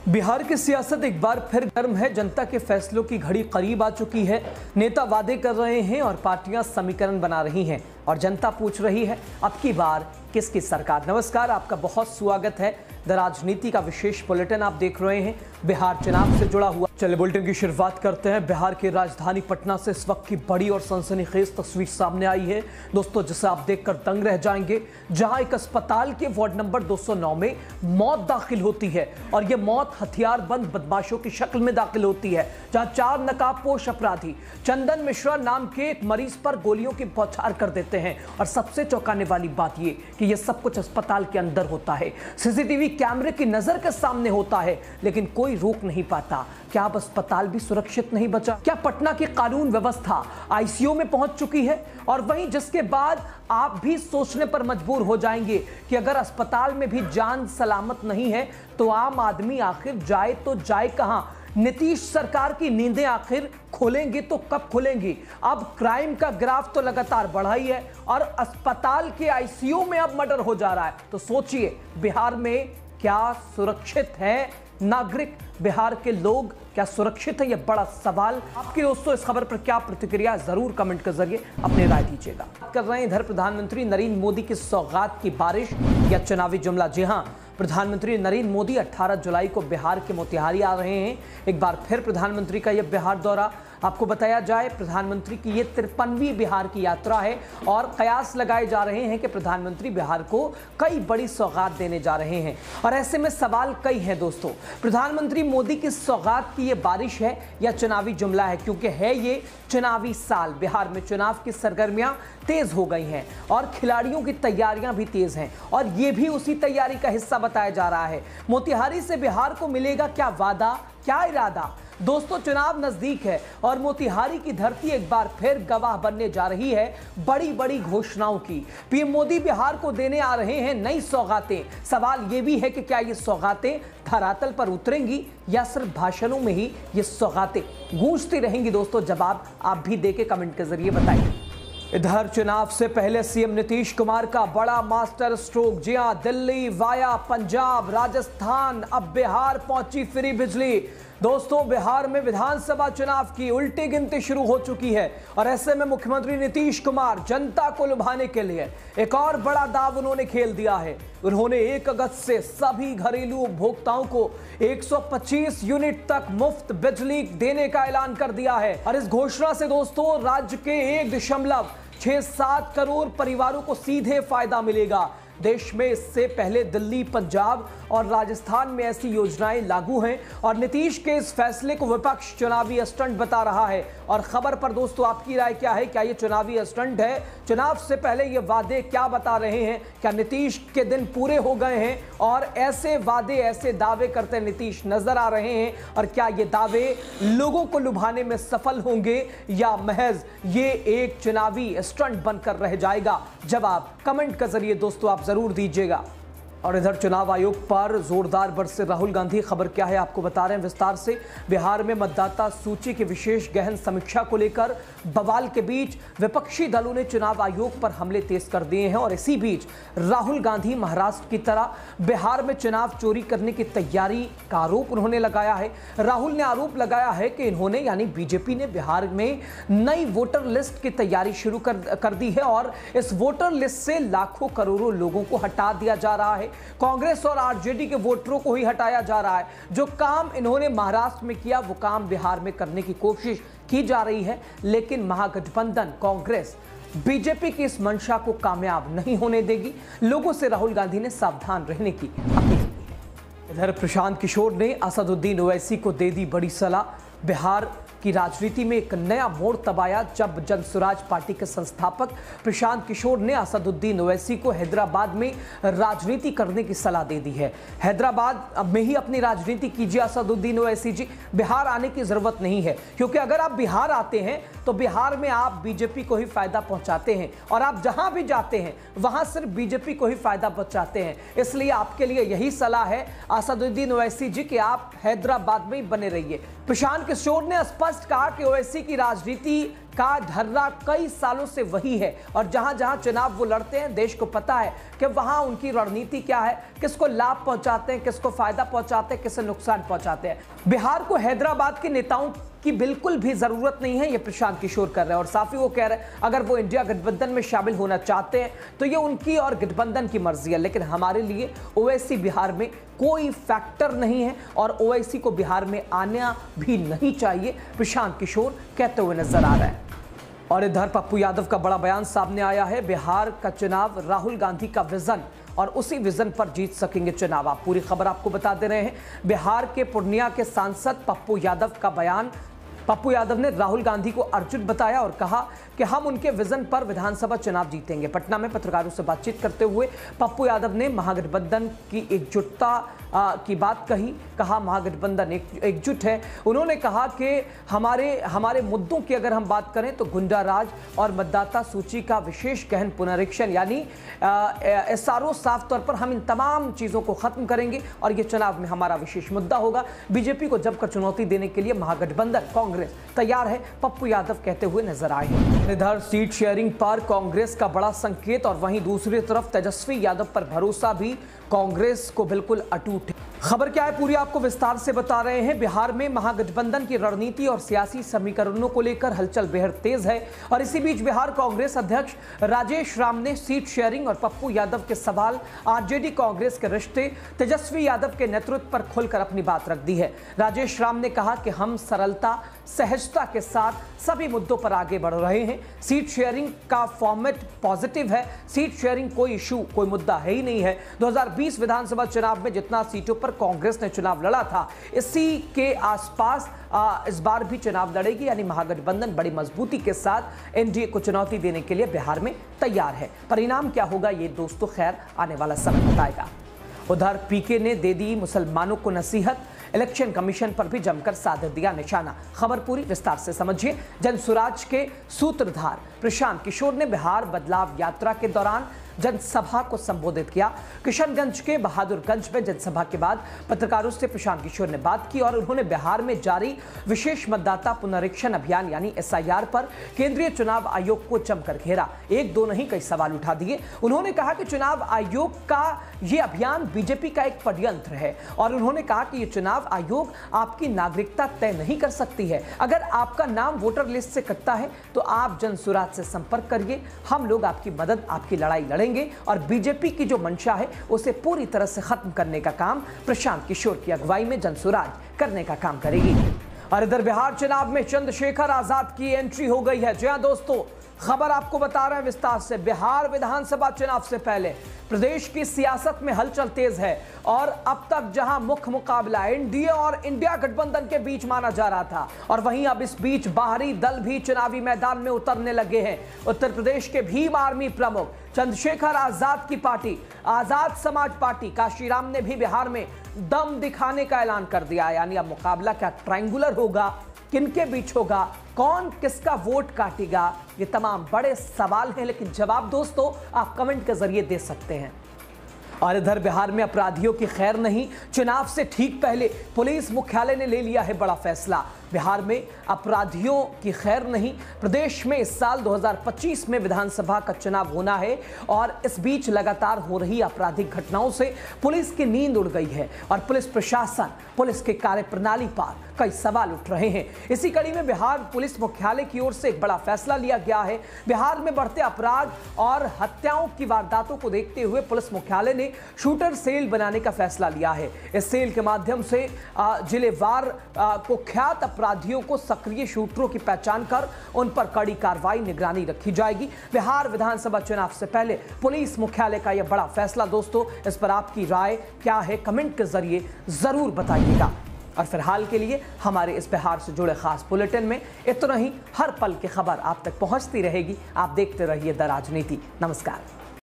बिहार की सियासत एक बार फिर गर्म है। जनता के फैसलों की घड़ी करीब आ चुकी है। नेता वादे कर रहे हैं और पार्टियां समीकरण बना रही हैं और जनता पूछ रही है अब की बार किसकी सरकार। नमस्कार, आपका बहुत स्वागत है। द राजनीति का विशेष बुलेटिन आप देख रहे हैं बिहार चुनाव से जुड़ा हुआ। चलिए बुलेटिन की शुरुआत करते हैं। बिहार की राजधानी पटना से इस वक्त की बड़ी और सनसनीखेज तस्वीर सामने आई है दोस्तों, जिसे आप देखकर दंग रह जाएंगे। जहां एक अस्पताल के वार्ड नंबर 209 में मौत दाखिल होती है और यह मौत हथियारबंद बदमाशों की शक्ल में दाखिल होती है। जहां 4 नकाबपोश अपराधी चंदन मिश्रा नाम के एक मरीज पर गोलियों की बौछार कर देते हैं। और सबसे चौंकाने वाली बात यह कि यह सब कुछ अस्पताल के अंदर होता है, सीसीटीवी कैमरे की नजर के सामने होता है, लेकिन कोई रोक नहीं पाता। क्या अब अस्पताल भी सुरक्षित नहीं बचा? क्या पटना की कानून व्यवस्था आईसीयू में पहुंच चुकी है? और वहीं जिसके बाद आप भी सोचने पर मजबूर हो जाएंगे कि अगर अस्पताल में भी जान सलामत नहीं है तो आम आदमी आखिर जाए तो जाए कहां? नीतीश सरकार की नींदें आखिर खोलेंगे तो कब खोलेंगी? अब क्राइम का ग्राफ तो लगातार बढ़ा ही है और अस्पताल के आईसीयू में अब मर्डर हो जा रहा है। तो सोचिए, बिहार में क्या सुरक्षित है नागरिक? बिहार के लोग क्या सुरक्षित है? यह बड़ा सवाल। आपके दोस्तों इस खबर पर क्या प्रतिक्रिया, जरूर कमेंट के जरिए अपनी राय दीजिएगा। कर रहे हैं इधर प्रधानमंत्री नरेंद्र मोदी की सौगात की बारिश या चुनावी जुमला। जी हां, प्रधानमंत्री नरेंद्र मोदी 18 जुलाई को बिहार के मोतिहारी आ रहे हैं। एक बार फिर प्रधानमंत्री का यह बिहार दौरा। आपको बताया जाए, प्रधानमंत्री की यह 53वीं बिहार की यात्रा है और कयास लगाए जा रहे हैं कि प्रधानमंत्री बिहार को कई बड़ी सौगात देने जा रहे हैं। और ऐसे में सवाल कई हैं दोस्तों, प्रधानमंत्री मोदी की सौगात की यह बारिश है या चुनावी जुमला है? क्योंकि है ये चुनावी साल, बिहार में चुनाव की सरगर्मियां तेज हो गई हैं और खिलाड़ियों की तैयारियां भी तेज हैं और ये भी उसी तैयारी का हिस्सा बताया जा रहा है। मोतिहारी से बिहार को मिलेगा क्या वादा, क्या इरादा? दोस्तों चुनाव नजदीक है और मोतिहारी की धरती एक बार फिर गवाह बनने जा रही है बड़ी बड़ी घोषणाओं की। पीएम मोदी बिहार को देने आ रहे हैं नई सौगातें। सवाल यह भी है कि क्या ये सौगातें धरातल पर उतरेंगी या सिर्फ भाषणों में ही ये सौगातें गूंजती रहेंगी? दोस्तों जवाब आप भी देके कमेंट के जरिए बताइए। इधर चुनाव से पहले सीएम नीतीश कुमार का बड़ा मास्टर स्ट्रोक। जी हां, दिल्ली वाया पंजाब राजस्थान, अब बिहार पहुंची फ्री बिजली। दोस्तों बिहार में विधानसभा चुनाव की उल्टी गिनती शुरू हो चुकी है और ऐसे में मुख्यमंत्री नीतीश कुमार जनता को लुभाने के लिए एक और बड़ा दांव उन्होंने खेल दिया है। उन्होंने 1 अगस्त से सभी घरेलू उपभोक्ताओं को 125 यूनिट तक मुफ्त बिजली देने का ऐलान कर दिया है। और इस घोषणा से दोस्तों राज्य के 1.67 करोड़ परिवारों को सीधे फायदा मिलेगा। देश में इससे पहले दिल्ली, पंजाब और राजस्थान में ऐसी योजनाएं लागू हैं और नीतीश के इस फैसले को विपक्ष चुनावी स्टंट बता रहा है। और खबर पर दोस्तों आपकी राय क्या है? क्या ये चुनावी स्टंट है? चुनाव से पहले ये वादे क्या बता रहे हैं? क्या नीतीश के दिन पूरे हो गए हैं और ऐसे वादे, ऐसे दावे करते नीतीश नजर आ रहे हैं? और क्या ये दावे लोगों को लुभाने में सफल होंगे या महज ये एक चुनावी स्टंट बनकर रह जाएगा? जवाब कमेंट के जरिए दोस्तों आप जरूर दीजिएगा। और इधर चुनाव आयोग पर जोरदार बरसे राहुल गांधी। खबर क्या है आपको बता रहे हैं विस्तार से। बिहार में मतदाता सूची की विशेष गहन समीक्षा को लेकर बवाल के बीच विपक्षी दलों ने चुनाव आयोग पर हमले तेज कर दिए हैं और इसी बीच राहुल गांधी महाराष्ट्र की तरह बिहार में चुनाव चोरी करने की तैयारी का आरोप उन्होंने लगाया है। राहुल ने आरोप लगाया है कि इन्होंने यानी बीजेपी ने बिहार में नई वोटर लिस्ट की तैयारी शुरू कर दी है और इस वोटर लिस्ट से लाखों करोड़ों लोगों को हटा दिया जा रहा है। कांग्रेस और आरजेडी के वोटरों को ही हटाया जा रहा है। जो काम इन्होंने महाराष्ट्र में किया वो काम बिहार में करने की कोशिश की जा रही है, लेकिन महागठबंधन कांग्रेस बीजेपी की इस मंशा को कामयाब नहीं होने देगी। लोगों से राहुल गांधी ने सावधान रहने की अपील की है। इधर प्रशांत किशोर ने असदुद्दीन ओवैसी को दे दी बड़ी सलाह। बिहार की राजनीति में एक नया मोड़ तब आया जब जनसुराज पार्टी के संस्थापक प्रशांत किशोर ने असदुद्दीन ओवैसी को हैदराबाद में राजनीति करने की सलाह दे दी है। हैदराबाद में ही अपनी राजनीति कीजिए असदुद्दीन ओवैसी जी, बिहार आने की जरूरत नहीं है। क्योंकि अगर आप बिहार आते हैं तो बिहार में आप बीजेपी को ही फायदा पहुंचाते हैं और आप जहां भी जाते हैं वहां सिर्फ बीजेपी को ही फायदा पहुंचाते हैं। इसलिए आपके लिए यही सलाह है असदुद्दीन ओवैसी जी कि आप हैदराबाद में ही बने रहिए। प्रशांत किशोर ने स्पष्ट स्पष्ट कहा कि ओवैसी की राजनीति का ढर्रा कई सालों से वही है और जहां जहां चुनाव वो लड़ते हैं देश को पता है कि वहां उनकी रणनीति क्या है, किसको लाभ पहुंचाते हैं, किसको फायदा पहुंचाते हैं, किसे नुकसान पहुंचाते हैं। बिहार को हैदराबाद के नेताओं की बिल्कुल भी जरूरत नहीं है, ये प्रशांत किशोर कर रहे हैं और साफ ही वो कह रहे हैं अगर वो इंडिया गठबंधन में शामिल होना चाहते हैं तो ये उनकी और गठबंधन की मर्जी है, लेकिन हमारे लिए ओवैसी बिहार में कोई फैक्टर नहीं है और ओवैसी को बिहार में आना भी नहीं चाहिए, प्रशांत किशोर कहते हुए नजर आ रहे हैं। और इधर पप्पू यादव का बड़ा बयान सामने आया है। बिहार का चुनाव राहुल गांधी का विजन और उसी विजन पर जीत सकेंगे चुनाव। आप पूरी खबर आपको बता दे रहे हैं। बिहार के पूर्णिया के सांसद पप्पू यादव का बयान। पप्पू यादव ने राहुल गांधी को अर्जुन बताया और कहा कि हम उनके विजन पर विधानसभा चुनाव जीतेंगे। पटना में पत्रकारों से बातचीत करते हुए पप्पू यादव ने महागठबंधन की एकजुटता की बात कहा महागठबंधन एकजुट है। उन्होंने कहा कि हमारे मुद्दों की अगर हम बात करें तो गुंडाराज और मतदाता सूची का विशेष गहन पुनरीक्षण यानी SRO, साफ तौर पर हम इन तमाम चीज़ों को खत्म करेंगे और ये चुनाव में हमारा विशेष मुद्दा होगा। बीजेपी को जमकर चुनौती देने के लिए महागठबंधन कांग्रेस तैयार है, पप्पू यादव कहते हुए नजर आए हैं। इधर सीट शेयरिंग पर कांग्रेस का बड़ा संकेत और वहीं दूसरी तरफ तेजस्वी यादव पर भरोसा भी कांग्रेस को बिल्कुल अटूट है। खबर क्या है पूरी आपको विस्तार से बता रहे हैं। बिहार में महागठबंधन की रणनीति और सियासी समीकरणों को लेकर हलचल बेहद तेज है और इसी बीच बिहार कांग्रेस अध्यक्ष राजेश राम ने सीट शेयरिंग और पप्पू यादव के सवाल, आरजेडी कांग्रेस के रिश्ते, तेजस्वी यादव के नेतृत्व पर खुलकर अपनी बात रख दी है। राजेश राम ने कहा कि हम सरलता सहजता के साथ सभी मुद्दों पर आगे बढ़ रहे हैं। सीट शेयरिंग का फॉर्मेट पॉजिटिव है। सीट शेयरिंग कोई इशू, कोई मुद्दा है ही नहीं है। 2020 विधानसभा चुनाव में जितना सीटों पर कांग्रेस ने चुनाव लड़ा था, इसी के आसपास इस बार भी चुनाव लड़ेगी, यानी महागठबंधन बड़ी मजबूती के साथ एनडीए को चुनौती देने के लिए बिहार में तैयार है। परिणाम क्या होगा ये दोस्तों खैर आने वाला समय बताएगा। उधर पीके ने दे दी मुसलमानों को नसीहत, इलेक्शन कमीशन पर भी जमकर साध दिया निशाना। खबर पूरी विस्तार से समझिए। जनसुराज के सूत्रधार प्रशांत किशोर ने बिहार बदलाव यात्रा के दौरान जनसभा को संबोधित किया। किशनगंज के बहादुरगंज में जनसभा के बाद पत्रकारों से प्रशांत किशोर ने बात की और उन्होंने बिहार में जारी विशेष मतदाता पुनरीक्षण अभियान यानी SIR पर केंद्रीय चुनाव आयोग को जमकर घेरा। एक दो नहीं कई सवाल उठा दिए। उन्होंने कहा कि चुनाव आयोग का ये अभियान बीजेपी का एक षड्यंत्र है और उन्होंने कहा कि ये चुनाव आयोग आपकी नागरिकता तय नहीं कर सकती है। अगर आपका नाम वोटर लिस्ट से कटता है तो आप जनसुराज से संपर्क करिए, हम लोग आपकी मदद, आपकी लड़ाई लड़ेंगे और बीजेपी की जो मंशा है उसे पूरी तरह से खत्म करने का काम प्रशांत किशोर की अगुवाई में जनसुराज करने का काम करेगी। और इधर बिहार चुनाव में चंद्रशेखर आजाद की एंट्री हो गई है। जी हां दोस्तों, खबर आपको बता रहे हैं विस्तार से। बिहार विधानसभा चुनाव से पहले प्रदेश की सियासत में हलचल तेज है और अब तक जहां मुख्य मुकाबला एनडीए और इंडिया गठबंधन के बीच माना जा रहा था और वहीं अब इस बीच बाहरी दल भी चुनावी मैदान में उतरने लगे हैं। उत्तर प्रदेश के भीम आर्मी प्रमुख चंद्रशेखर आजाद की पार्टी आजाद समाज पार्टी काशीराम ने भी बिहार में दम दिखाने का ऐलान कर दिया। यानी अब मुकाबला क्या ट्रायंगुलर होगा, किनके बीच होगा, कौन किसका वोट काटेगा, ये तमाम बड़े सवाल हैं, लेकिन जवाब दोस्तों आप कमेंट के जरिए दे सकते हैं। और इधर बिहार में अपराधियों की खैर नहीं। चुनाव से ठीक पहले पुलिस मुख्यालय ने ले लिया है बड़ा फैसला। बिहार में अपराधियों की खैर नहीं। प्रदेश में इस साल 2025 में विधानसभा का चुनाव होना है और इस बीच लगातार हो रही आपराधिक घटनाओं से पुलिस की नींद उड़ गई है और पुलिस प्रशासन, पुलिस के कार्यप्रणाली पर कई सवाल उठ रहे हैं। इसी कड़ी में बिहार पुलिस मुख्यालय की ओर से एक बड़ा फैसला लिया गया है। बिहार में बढ़ते अपराध और हत्याओं की वारदातों को देखते हुए पुलिस मुख्यालय ने शूटर सेल बनाने का फैसला लिया है। इस सेल के माध्यम से जिलेवार कुख्यात अपराधियों को सक्रिय शूटरों की पहचान कर उन पर कड़ी कार्रवाई, निगरानी रखी जाएगी। बिहार विधानसभा चुनाव से पहले पुलिस मुख्यालय का यह बड़ा फैसला दोस्तों, इस पर आपकी राय क्या है कमेंट के जरिए जरूर बताइएगा। और फिलहाल के लिए हमारे इस बिहार से जुड़े खास बुलेटिन में इतना ही। हर पल की खबर आप तक पहुंचती रहेगी। आप देखते रहिए द राजनीति। नमस्कार।